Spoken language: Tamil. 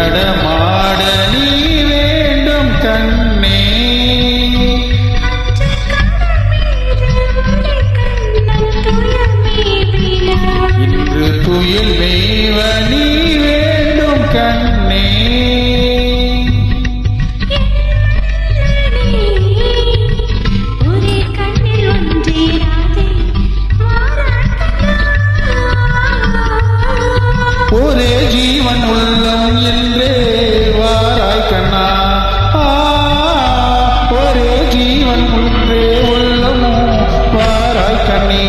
நடமாட நீ வேண்டும் கண்ணே. இன்று துயில் மேவ நீ வேண்டும் கண்ணே. ஒரே ஜீவன் உள்ளம் என்றே வாராய் கண்ணா. ஒரே ஜீவன் ஒன்றே உள்ளமும் வாராய் கண்ணே.